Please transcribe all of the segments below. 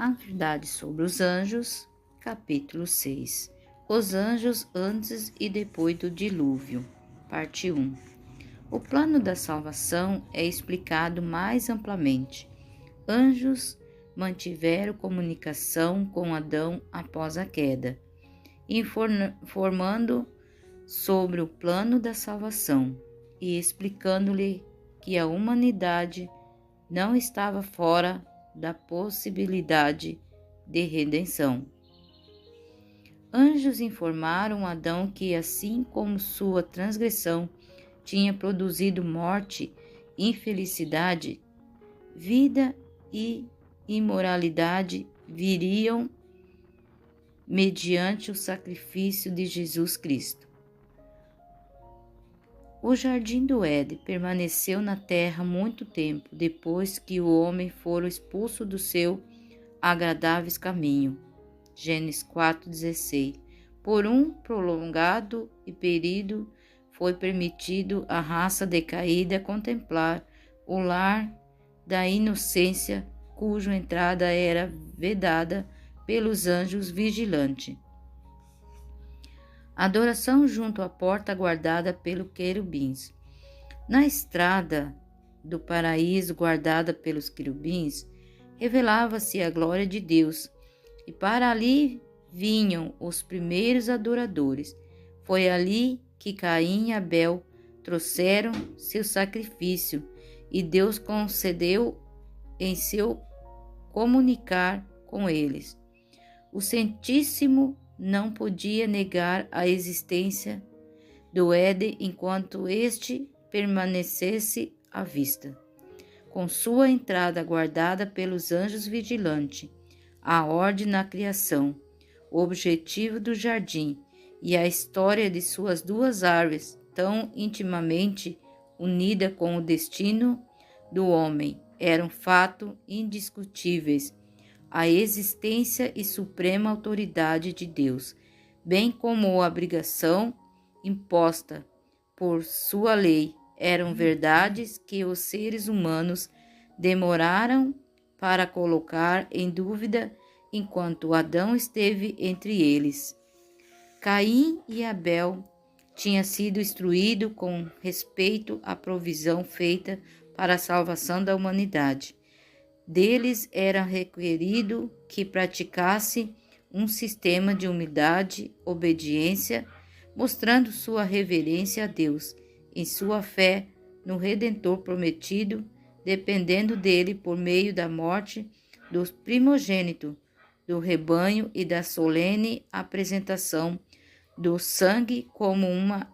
A verdade sobre os anjos, capítulo 6. Os anjos antes e depois do dilúvio, parte 1. O plano da salvação é explicado mais amplamente. Anjos mantiveram comunicação com Adão após a queda, informando sobre o plano da salvação e explicando-lhe que a humanidade não estava fora da possibilidade de redenção. Anjos informaram Adão que, assim como sua transgressão tinha produzido morte, infelicidade, vida e imoralidade viriam mediante o sacrifício de Jesus Cristo. O jardim do Éden permaneceu na terra muito tempo depois que o homem fora expulso do seu agradável caminho. Gênesis 4,16. Por um prolongado período foi permitido à raça decaída contemplar o lar da inocência, cuja entrada era vedada pelos anjos vigilantes. Adoração junto à porta guardada pelos querubins. Na estrada do paraíso guardada pelos querubins, revelava-se a glória de Deus, e para ali vinham os primeiros adoradores. Foi ali que Caim e Abel trouxeram seu sacrifício, e Deus concedeu em seu comunicar com eles. O Santíssimo não podia negar a existência do Éden enquanto este permanecesse à vista. Com sua entrada guardada pelos anjos vigilantes, a ordem na criação, o objetivo do jardim e a história de suas duas árvores tão intimamente unida com o destino do homem eram fatos indiscutíveis. A existência e suprema autoridade de Deus, bem como a obrigação imposta por sua lei, eram verdades que os seres humanos demoraram para colocar em dúvida enquanto Adão esteve entre eles. Caim e Abel tinham sido instruídos com respeito à provisão feita para a salvação da humanidade. Deles era requerido que praticasse um sistema de humildade, obediência, mostrando sua reverência a Deus, em sua fé no Redentor prometido, dependendo dele por meio da morte dos primogênitos do rebanho e da solene apresentação do sangue como uma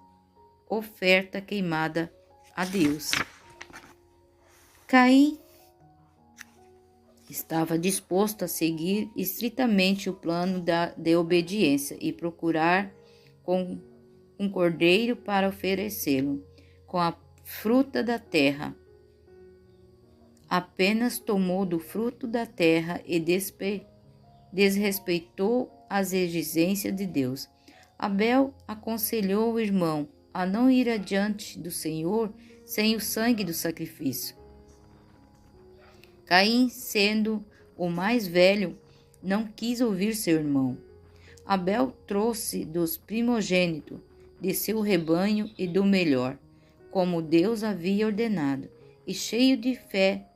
oferta queimada a Deus. Caim estava disposto a seguir estritamente o plano de obediência e procurar com um cordeiro para oferecê-lo, com a fruta da terra. Apenas tomou do fruto da terra e desrespeitou as exigências de Deus. Abel aconselhou o irmão a não ir adiante do Senhor sem o sangue do sacrifício. Caim, sendo o mais velho, não quis ouvir seu irmão. Abel trouxe dos primogênitos de seu rebanho e do melhor, como Deus havia ordenado, e cheio de fé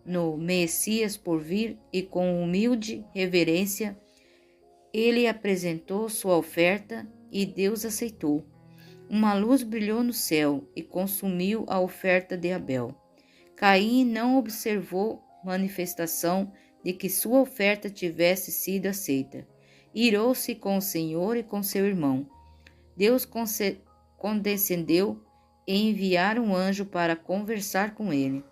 no Messias por vir e com humilde reverência, ele apresentou sua oferta e Deus aceitou. Uma luz brilhou no céu e consumiu a oferta de Abel. Caim não observou manifestação de que sua oferta tivesse sido aceita. Irou-se com o Senhor e com seu irmão. Deus condescendeu e enviar um anjo para conversar com ele.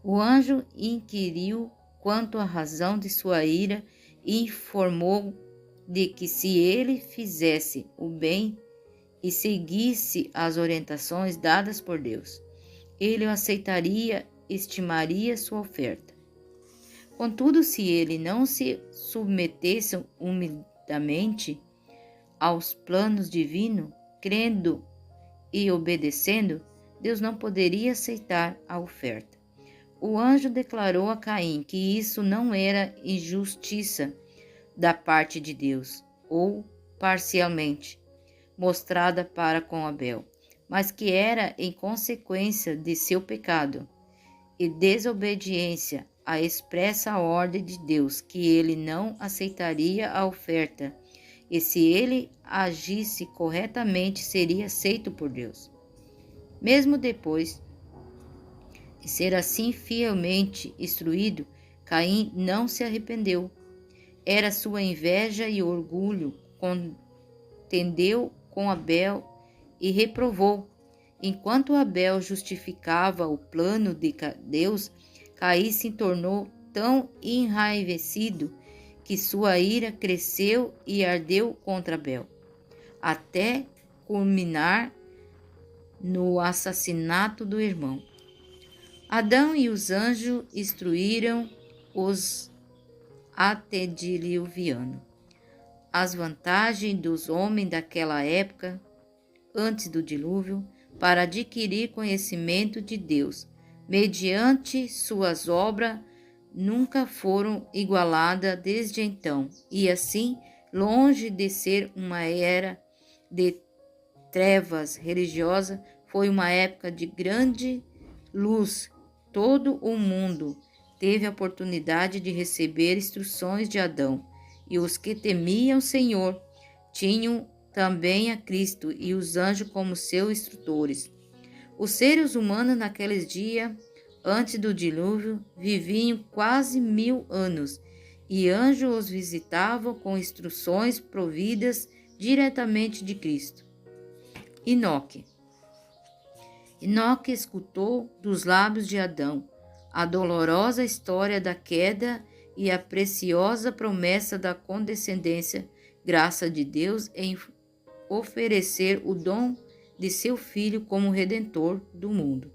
O anjo inquiriu quanto à razão de sua ira e informou de que se ele fizesse o bem e seguisse as orientações dadas por Deus, ele o aceitaria, estimaria sua oferta. Contudo, se ele não se submetesse humildemente aos planos divinos, crendo e obedecendo, Deus não poderia aceitar a oferta. O anjo declarou a Caim que isso não era injustiça da parte de Deus, ou parcialmente mostrada para com Abel, mas que era em consequência de seu pecado e desobediência à expressa ordem de Deus, que ele não aceitaria a oferta, e se ele agisse corretamente, seria aceito por Deus. Mesmo depois de ser assim fielmente instruído, Caim não se arrependeu. Era sua inveja e orgulho, contendeu com Abel e reprovou. Enquanto Abel justificava o plano de Deus, Caim se tornou tão enraivecido que sua ira cresceu e ardeu contra Abel, até culminar no assassinato do irmão. Adão e os anjos instruíram os antediluvianos. As vantagens dos homens daquela época, antes do dilúvio, para adquirir conhecimento de Deus, mediante suas obras, nunca foram igualadas desde então, e assim, longe de ser uma era de trevas religiosa, foi uma época de grande luz. Todo o mundo teve a oportunidade de receber instruções de Adão, e os que temiam o Senhor tinham também a Cristo e os anjos como seus instrutores. Os seres humanos naqueles dias, antes do dilúvio, viviam quase 1000 anos, e anjos os visitavam com instruções providas diretamente de Cristo. Enoque escutou dos lábios de Adão a dolorosa história da queda e a preciosa promessa da condescendência, graça de Deus em oferecer o dom de seu Filho como Redentor do mundo.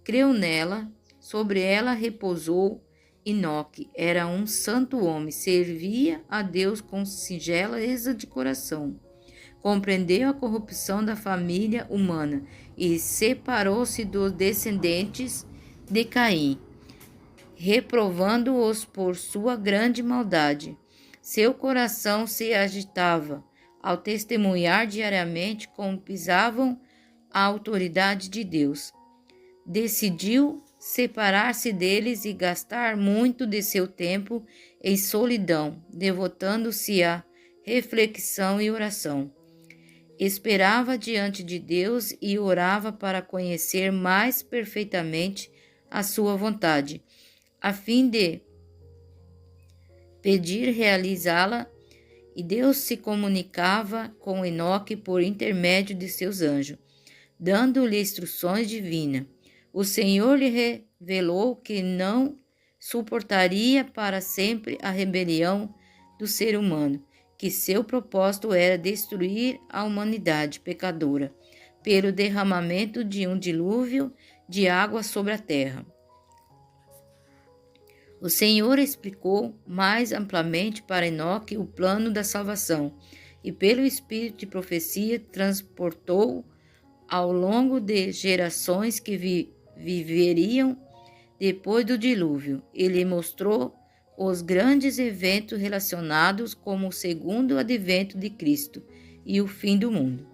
Creu nela, sobre ela repousou. Enoque era um santo homem, servia a Deus com singeleza de coração. Compreendeu a corrupção da família humana e separou-se dos descendentes de Caim, reprovando-os por sua grande maldade. Seu coração se agitava ao testemunhar diariamente como pisavam a autoridade de Deus. Decidiu separar-se deles e gastar muito de seu tempo em solidão, devotando-se à reflexão e oração. Esperava diante de Deus e orava para conhecer mais perfeitamente a sua vontade, a fim de pedir realizá-la, e Deus se comunicava com Enoque por intermédio de seus anjos, dando-lhe instruções divinas. O Senhor lhe revelou que não suportaria para sempre a rebelião do ser humano, que seu propósito era destruir a humanidade pecadora pelo derramamento de um dilúvio de água sobre a terra. O Senhor explicou mais amplamente para Enoque o plano da salvação e, pelo espírito de profecia, transportou ao longo de gerações que viveriam depois do dilúvio. Ele mostrou os grandes eventos relacionados como o segundo advento de Cristo e o fim do mundo.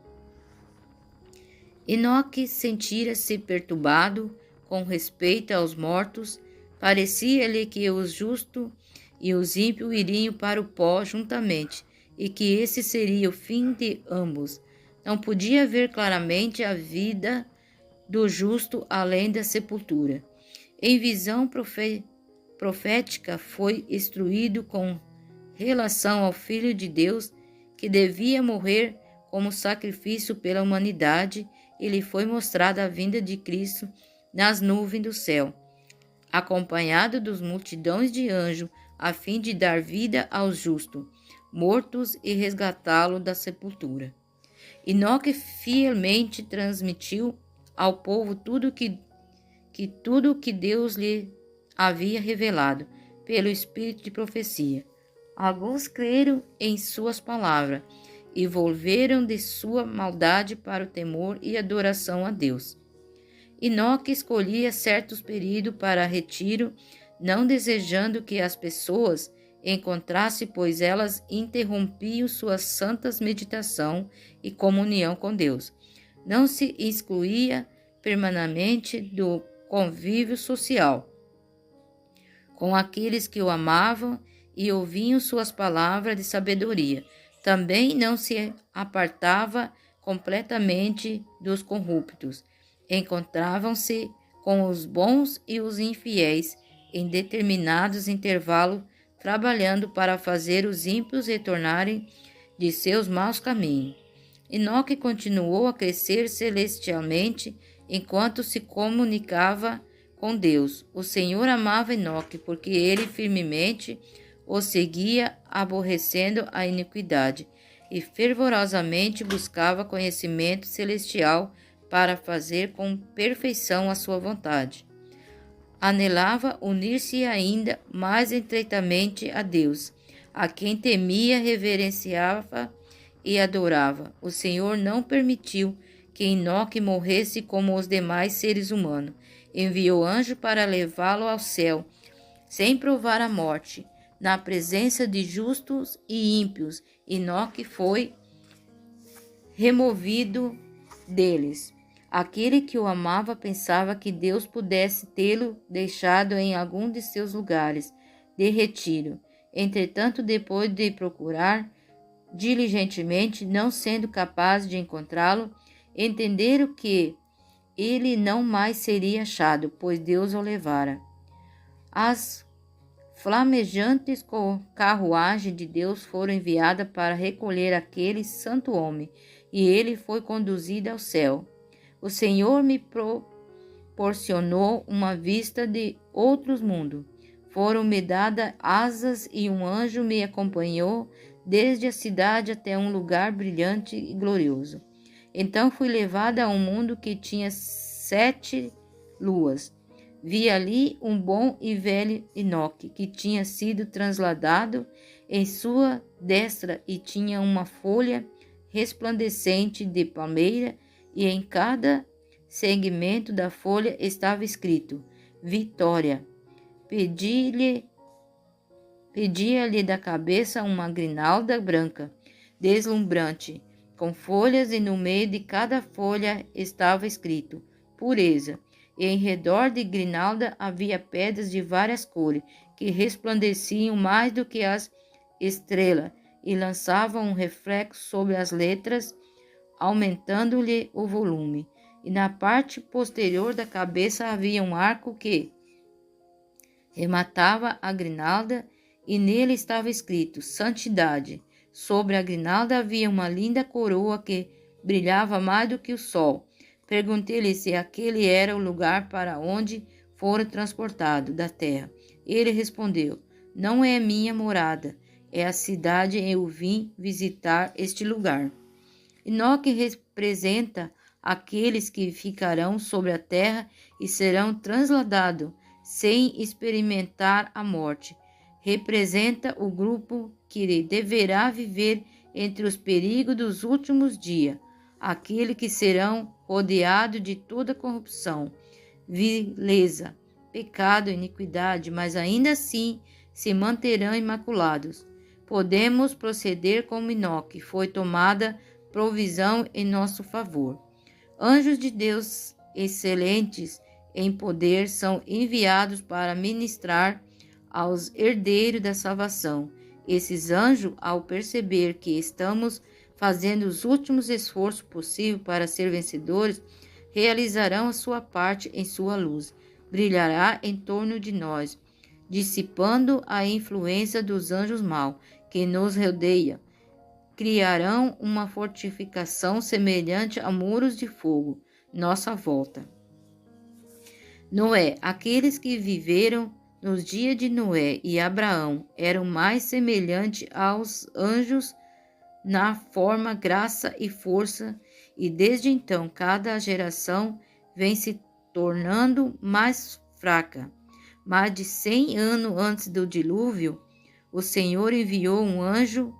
Enoque sentira-se perturbado com respeito aos mortos. Parecia-lhe que os justos e os ímpios iriam para o pó juntamente, e que esse seria o fim de ambos. Não podia ver claramente a vida do justo além da sepultura. Em visão profética foi instruído com relação ao Filho de Deus, que devia morrer como sacrifício pela humanidade, e lhe foi mostrada a vinda de Cristo nas nuvens do céu, acompanhado dos multidões de anjos, a fim de dar vida aos justos, mortos, e resgatá-lo da sepultura. Enoque fielmente transmitiu ao povo tudo que Deus lhe havia revelado pelo espírito de profecia. Alguns creram em suas palavras e volveram de sua maldade para o temor e adoração a Deus. Enoque escolhia certos períodos para retiro, não desejando que as pessoas encontrassem, pois elas interrompiam suas santas meditação e comunhão com Deus. Não se excluía permanentemente do convívio social com aqueles que o amavam e ouviam suas palavras de sabedoria. Também não se apartava completamente dos corruptos. Encontravam-se com os bons e os infiéis em determinados intervalos, trabalhando para fazer os ímpios retornarem de seus maus caminhos. Enoque continuou a crescer celestialmente enquanto se comunicava com Deus. O Senhor amava Enoque, porque ele firmemente o seguia, aborrecendo a iniquidade, e fervorosamente buscava conhecimento celestial para fazer com perfeição a sua vontade. Anelava unir-se ainda mais estreitamente a Deus, a quem temia, reverenciava e adorava. O Senhor não permitiu que Enoque morresse como os demais seres humanos. Enviou anjo para levá-lo ao céu, sem provar a morte. Na presença de justos e ímpios, Enoque foi removido deles. Aquele que o amava pensava que Deus pudesse tê-lo deixado em algum de seus lugares de retiro. Entretanto, depois de procurar diligentemente, não sendo capaz de encontrá-lo, entenderam que ele não mais seria achado, pois Deus o levara. As flamejantes carruagens de Deus foram enviadas para recolher aquele santo homem, e ele foi conduzido ao céu. O Senhor me proporcionou uma vista de outros mundos. Foram-me dadas asas e um anjo me acompanhou desde a cidade até um lugar brilhante e glorioso. Então fui levada a um mundo que tinha 7 luas. Vi ali um bom e velho Enoque, que tinha sido trasladado em sua destra e tinha uma folha resplandecente de palmeira, e em cada segmento da folha estava escrito: Vitória. Pedia-lhe da cabeça uma grinalda branca, deslumbrante, com folhas, e no meio de cada folha estava escrito: Pureza. E em redor de grinalda havia pedras de várias cores, que resplandeciam mais do que as estrelas, e lançavam um reflexo sobre as letras, aumentando-lhe o volume. E na parte posterior da cabeça havia um arco que rematava a grinalda, e nele estava escrito: Santidade. Sobre a grinalda havia uma linda coroa que brilhava mais do que o sol. Perguntei-lhe se aquele era o lugar para onde fora transportado da terra. Ele respondeu: Não é minha morada, é a cidade em eu vim visitar este lugar. Enoque representa aqueles que ficarão sobre a terra e serão transladados sem experimentar a morte. Representa o grupo que deverá viver entre os perigos dos últimos dias, aquele que serão rodeados de toda corrupção, vileza, pecado e iniquidade, mas ainda assim se manterão imaculados. Podemos proceder como Enoque, foi tomada provisão em nosso favor. Anjos de Deus excelentes em poder são enviados para ministrar aos herdeiros da salvação. Esses anjos, ao perceber que estamos fazendo os últimos esforços possíveis para ser vencedores, realizarão a sua parte em sua luz. Brilhará em torno de nós, dissipando a influência dos anjos maus que nos rodeiam. Criarão uma fortificação semelhante a muros de fogo, nossa volta. Noé, aqueles que viveram nos dias de Noé e Abraão eram mais semelhantes aos anjos na forma, graça e força, e desde então cada geração vem se tornando mais fraca. Mais de 100 anos antes do dilúvio, o Senhor enviou um anjo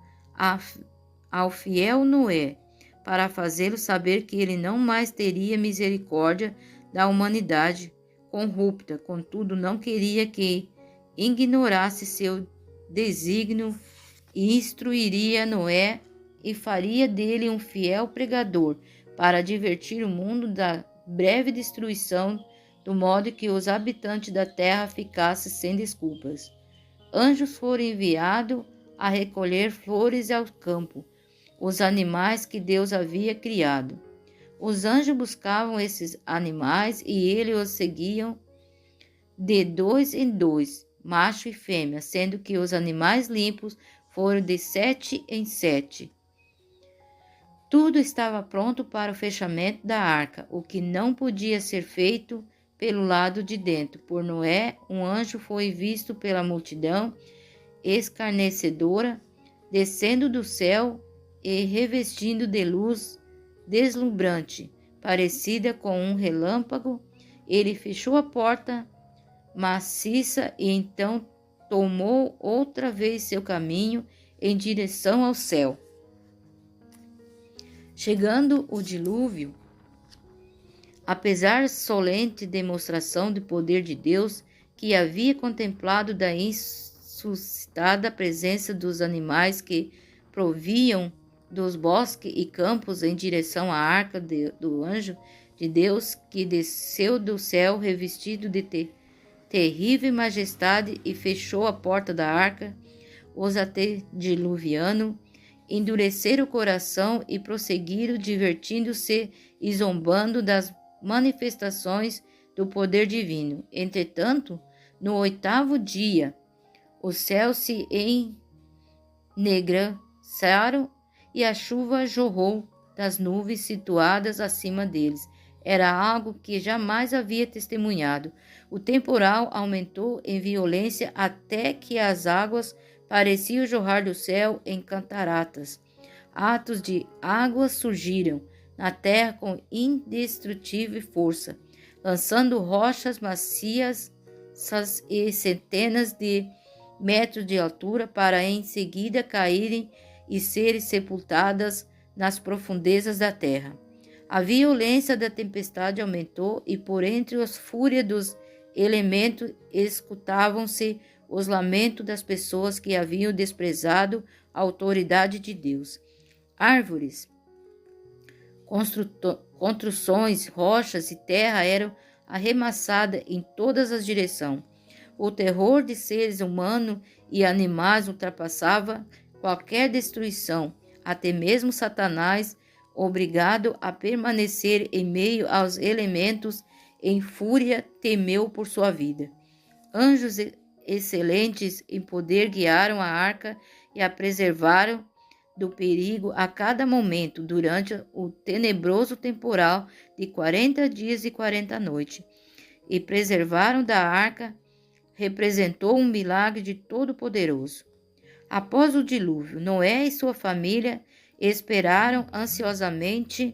ao fiel Noé, para fazê-lo saber que ele não mais teria misericórdia da humanidade corrupta. Contudo, não queria que ignorasse seu desígnio e instruiria Noé e faria dele um fiel pregador para advertir o mundo da breve destruição, do modo que os habitantes da terra ficassem sem desculpas. Anjos foram enviados a recolher flores ao campo, os animais que Deus havia criado. Os anjos buscavam esses animais e eles os seguiam de 2 em 2, macho e fêmea, sendo que os animais limpos foram de 7 em 7. Tudo estava pronto para o fechamento da arca, o que não podia ser feito pelo lado de dentro. Por Noé, um anjo foi visto pela multidão escarnecedora, descendo do céu e revestindo de luz deslumbrante, parecida com um relâmpago. Ele fechou a porta maciça e então tomou outra vez seu caminho em direção ao céu. Chegando o dilúvio, apesar solene demonstração do poder de Deus, que havia contemplado da insuscitada presença dos animais que proviam dos bosques e campos em direção à arca do anjo de Deus, que desceu do céu revestido de terrível majestade e fechou a porta da arca, os antediluvianos endureceram o coração e prosseguiram divertindo-se e zombando das manifestações do poder divino. Entretanto, no 8º dia, os céus se enegreçaram e a chuva jorrou das nuvens situadas acima deles. Era algo que jamais havia testemunhado. O temporal aumentou em violência até que as águas pareciam jorrar do céu em cataratas. Atos de água surgiram na terra com indestrutível força, lançando rochas macias e centenas de metros de altura para em seguida caírem e serem sepultadas nas profundezas da terra. A violência da tempestade aumentou e por entre as fúrias dos elementos escutavam-se os lamentos das pessoas que haviam desprezado a autoridade de Deus. Árvores, construções, rochas e terra eram arremessadas em todas as direções. O terror de seres humanos e animais ultrapassava qualquer destruição. Até mesmo Satanás, obrigado a permanecer em meio aos elementos em fúria, temeu por sua vida. Anjos excelentes em poder guiaram a arca e a preservaram do perigo a cada momento durante o tenebroso temporal de 40 dias e 40 noites. E preservaram da arca representou um milagre de Todo-Poderoso. Após o dilúvio, Noé e sua família esperaram ansiosamente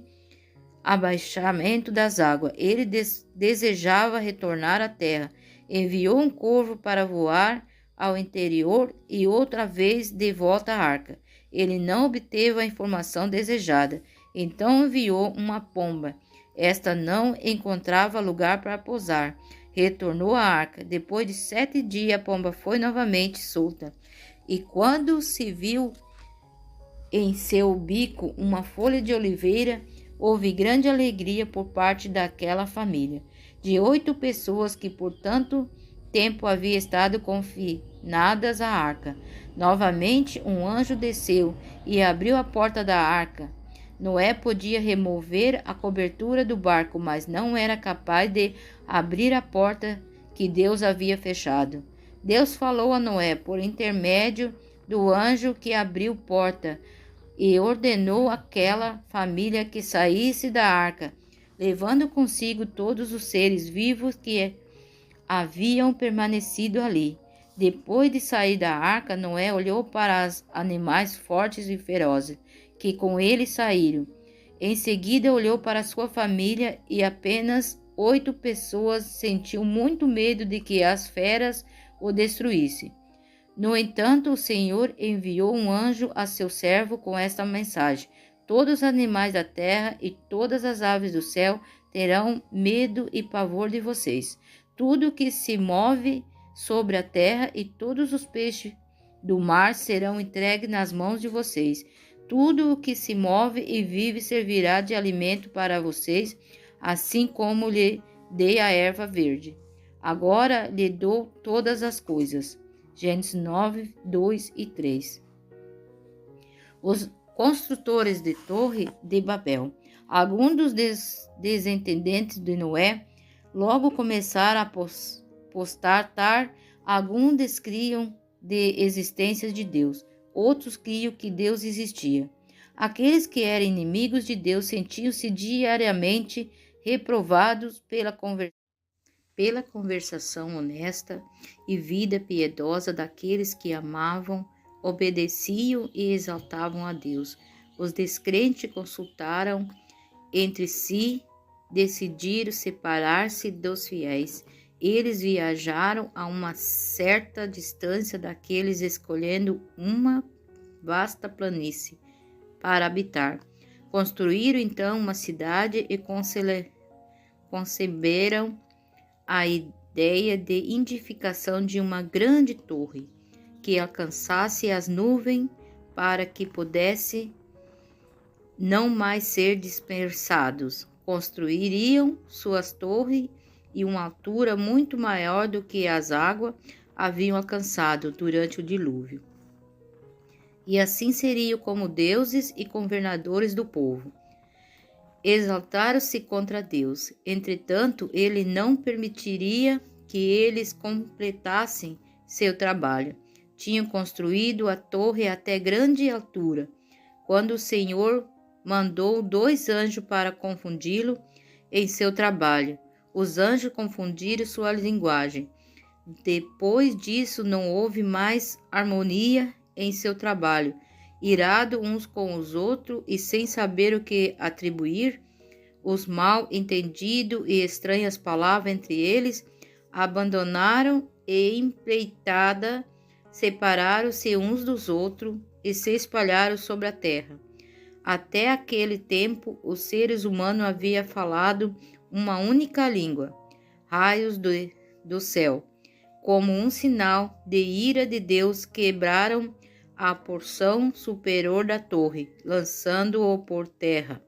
abaixamento das águas. Ele desejava retornar à terra. Enviou um corvo para voar ao interior e outra vez de volta à arca. Ele não obteve a informação desejada. Então enviou uma pomba. Esta não encontrava lugar para pousar. Retornou à arca. Depois de 7 dias, a pomba foi novamente solta. E quando se viu em seu bico uma folha de oliveira, houve grande alegria por parte daquela família, de 8 pessoas que por tanto tempo haviam estado confinadas à arca. Novamente um anjo desceu e abriu a porta da arca. Noé podia remover a cobertura do barco, mas não era capaz de abrir a porta que Deus havia fechado. Deus falou a Noé por intermédio do anjo que abriu porta e ordenou àquela família que saísse da arca, levando consigo todos os seres vivos que haviam permanecido ali. Depois de sair da arca, Noé olhou para os animais fortes e ferozes que com ele saíram. Em seguida olhou para sua família e apenas 8 pessoas sentiu muito medo de que as feras o destruíssem. No entanto, o Senhor enviou um anjo a seu servo com esta mensagem: todos os animais da terra e todas as aves do céu terão medo e pavor de vocês. Tudo que se move sobre a terra e todos os peixes do mar serão entregues nas mãos de vocês. Tudo o que se move e vive servirá de alimento para vocês, assim como lhe dei a erva verde. Agora lhe dou todas as coisas. Gênesis 9, 2 e 3. Os construtores de Torre de Babel. Alguns dos descendentes de Noé logo começaram a apostatar. Alguns descriam de existência de Deus, outros criam que Deus existia. Aqueles que eram inimigos de Deus sentiam-se diariamente reprovados pela conversação honesta e vida piedosa daqueles que amavam, obedeciam e exaltavam a Deus. Os descrentes consultaram entre si, decidiram separar-se dos fiéis. Eles viajaram a uma certa distância daqueles, escolhendo uma vasta planície para habitar. Construíram então uma cidade e conceberam a ideia de edificação de uma grande torre que alcançasse as nuvens para que pudesse não mais ser dispersados. Construiriam suas torres e uma altura muito maior do que as águas haviam alcançado durante o dilúvio. E assim seriam como deuses e governadores do povo. Exaltaram-se contra Deus. Entretanto, ele não permitiria que eles completassem seu trabalho. Tinham construído a torre até grande altura, quando o Senhor mandou 2 anjos para confundi-lo em seu trabalho. Os anjos confundiram sua linguagem. Depois disso, não houve mais harmonia em seu trabalho. Irado uns com os outros e sem saber o que atribuir, os mal entendidos e estranhas palavras entre eles, abandonaram e empreitada, separaram-se uns dos outros e se espalharam sobre a terra. Até aquele tempo, os seres humanos haviam falado uma única língua. Raios do céu, como um sinal de ira de Deus, quebraram a porção superior da torre, lançando-o por terra.